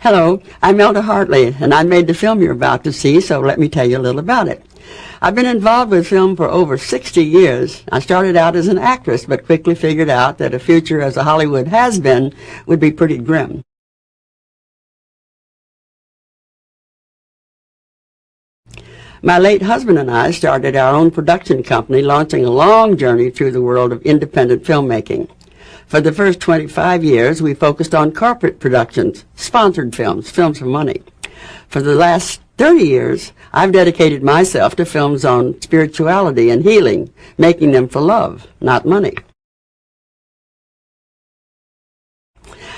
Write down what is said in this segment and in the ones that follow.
Hello, I'm Elda Hartley, and I made the film you're about to see, so let me tell you a little about it. I've been involved with film for over 60 years. I started out as an actress, but quickly figured out that a future as a Hollywood has-been would be pretty grim. My late husband and I started our own production company, launching a long journey through the world of independent filmmaking. For the first 25 years, we focused on corporate productions, sponsored films, films for money. For the last 30 years, I've dedicated myself to films on spirituality and healing, making them for love, not money.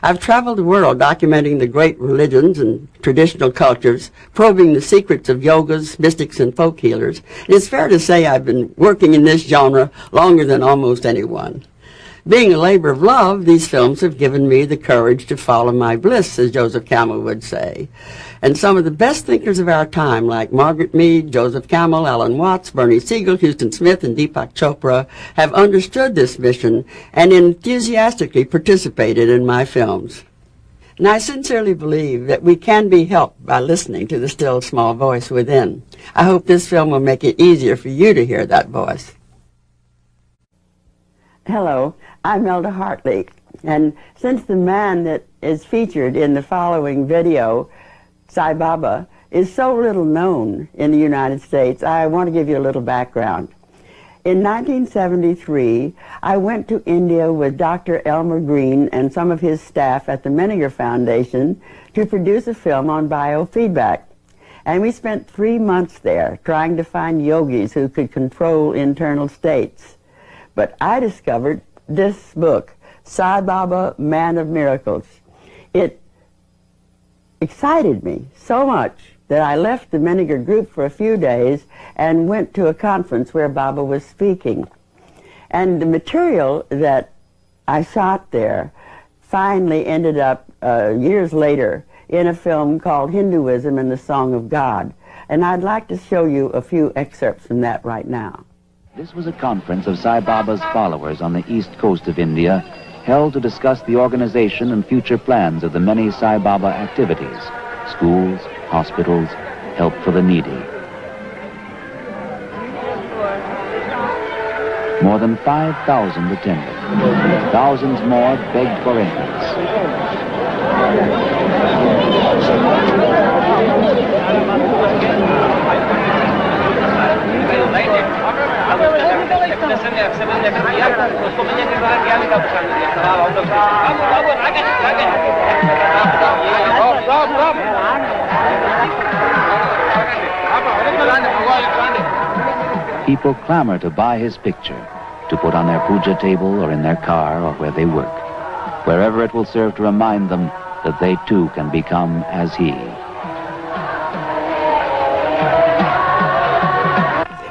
I've traveled the world documenting the great religions and traditional cultures, probing the secrets of yogas, mystics, and folk healers. And it's fair to say I've been working in this genre longer than almost anyone. Being a labor of love, these films have given me the courage to follow my bliss, as Joseph Campbell would say. And some of the best thinkers of our time, like Margaret Mead, Joseph Campbell, Alan Watts, Bernie Siegel, Houston Smith, and Deepak Chopra, have understood this mission and enthusiastically participated in my films. And I sincerely believe that we can be helped by listening to the still small voice within. I hope this film will make it easier for you to hear that voice. Hello, I'm Elda Hartley, and since the man that is featured in the following video, Sai Baba, is so little known in the United States, I want to give you a little background. In 1973, I went to India with Dr. Elmer Green and some of his staff at the Menninger Foundation to produce a film on biofeedback. And we spent 3 months there trying to find yogis who could control internal states. But I discovered this book, Sai Baba, Man of Miracles. It excited me so much that I left the Menninger group for a few days and went to a conference where Baba was speaking. And the material that I shot there finally ended up years later in a film called Hinduism and the Song of God. And I'd like to show you a few excerpts from that right now. This was a conference of Sai Baba's followers on the east coast of India, held to discuss the organization and future plans of the many Sai Baba activities, schools, hospitals, help for the needy. More than 5,000 attended. Thousands more begged for entrance. People clamor to buy his picture, to put on their puja table or in their car or where they work, wherever it will serve to remind them that they too can become as he.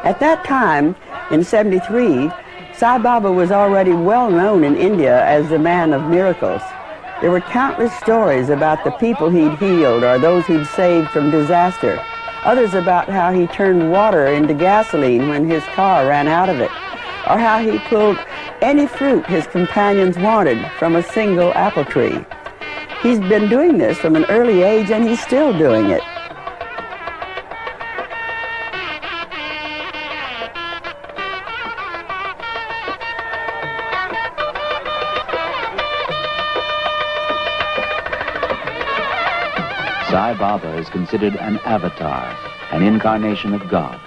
At that time, in '73, Sai Baba was already well known in India as the Man of Miracles. There were countless stories about the people he'd healed or those he'd saved from disaster. Others about how he turned water into gasoline when his car ran out of it, or how he pulled any fruit his companions wanted from a single apple tree. He's been doing this from an early age, and he's still doing it. Sai Baba is considered an avatar, an incarnation of God,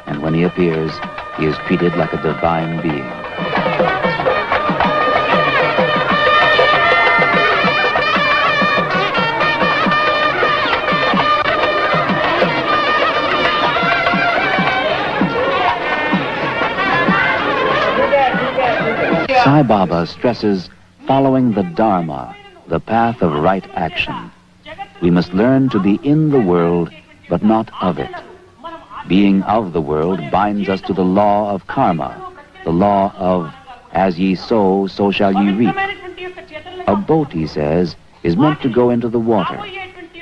and when he appears, he is treated like a divine being. Sai Baba stresses following the Dharma, the path of right action. We must learn to be in the world, but not of it. Being of the world binds us to the law of karma, the law of, as ye sow, so shall ye reap. A boat, he says, is meant to go into the water,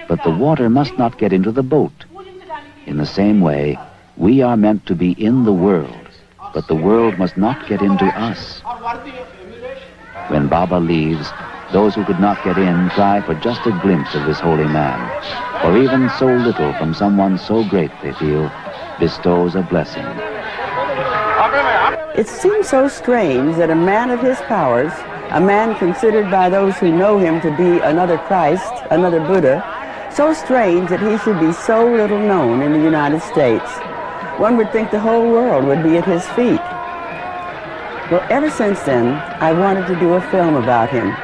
but the water must not get into the boat. In the same way, we are meant to be in the world, but the world must not get into us. When Baba leaves, Those who could not get in cry for just a glimpse of this holy man, for even so little from someone so great, they feel, bestows a blessing. It seems so strange that a man of his powers, a man considered by those who know him to be another Christ, another Buddha, so strange that he should be so little known in the United States. One would think the whole world would be at his feet. Well, ever since then, I wanted to do a film about him,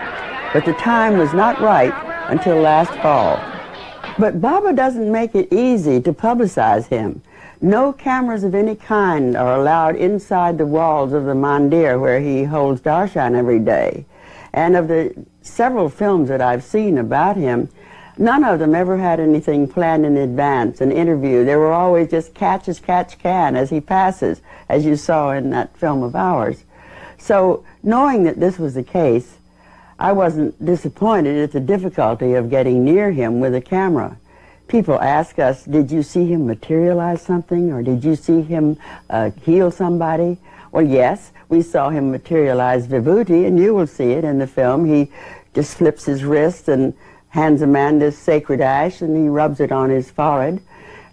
but the time was not right until last fall. But Baba doesn't make it easy to publicize him. No cameras of any kind are allowed inside the walls of the mandir where he holds darshan every day. And of the several films that I've seen about him, none of them ever had anything planned in advance, an interview. They were always just catch as catch can as he passes, as you saw in that film of ours. So knowing that this was the case, I wasn't disappointed at the difficulty of getting near him with a camera. People ask us, did you see him materialize something, or did you see him heal somebody? Well, yes, we saw him materialize vibhuti, and you will see it in the film. He just flips his wrist and hands a man this sacred ash, and he rubs it on his forehead.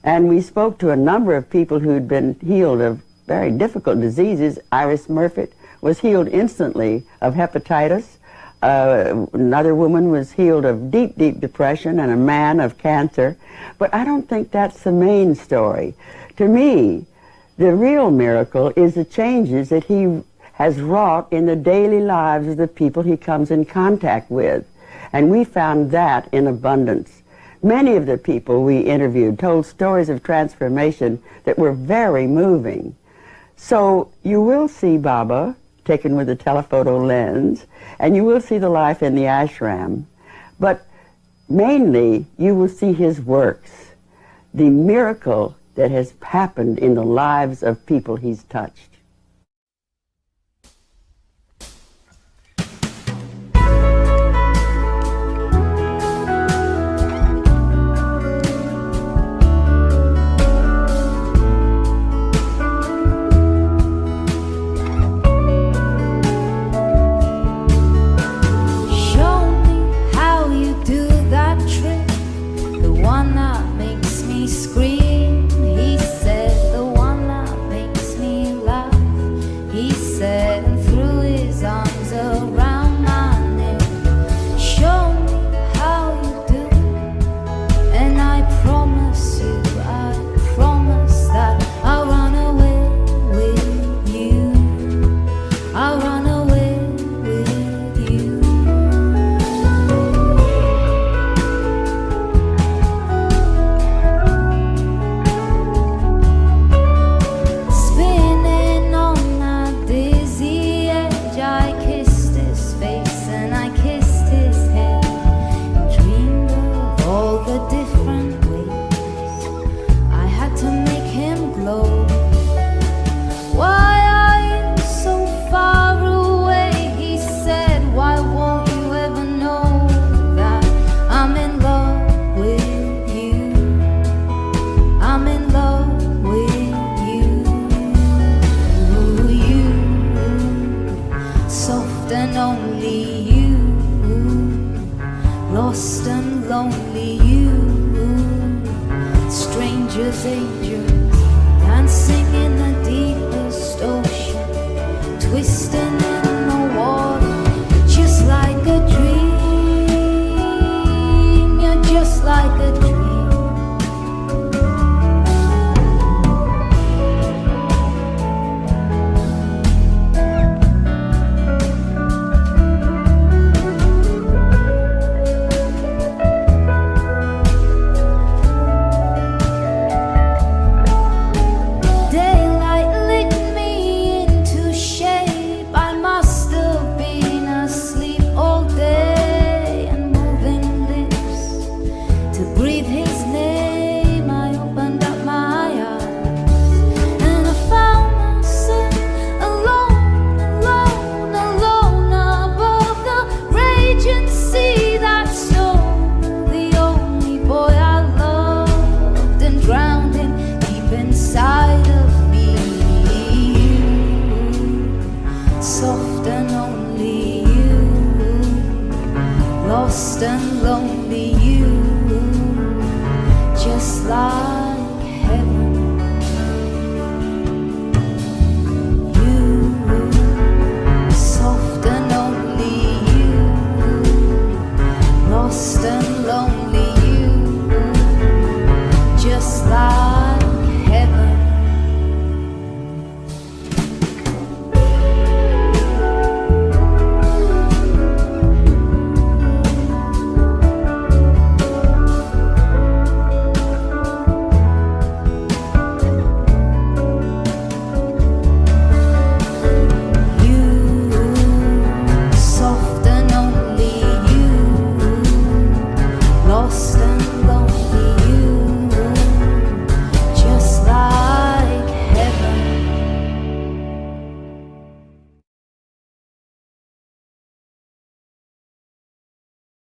And we spoke to a number of people who'd been healed of very difficult diseases. Iris Murfitt was healed instantly of hepatitis. Another woman was healed of deep, deep depression, and a man of cancer. But I don't think that's the main story. To me, the real miracle is the changes that he has wrought in the daily lives of the people he comes in contact with. And we found that in abundance. Many of the people we interviewed told stories of transformation that were very moving. So you will see Baba taken with a telephoto lens, and you will see the life in the ashram. But mainly, you will see his works, the miracle that has happened in the lives of people he's touched. Breathe like heaven. You, soft and only you, lost and lonely.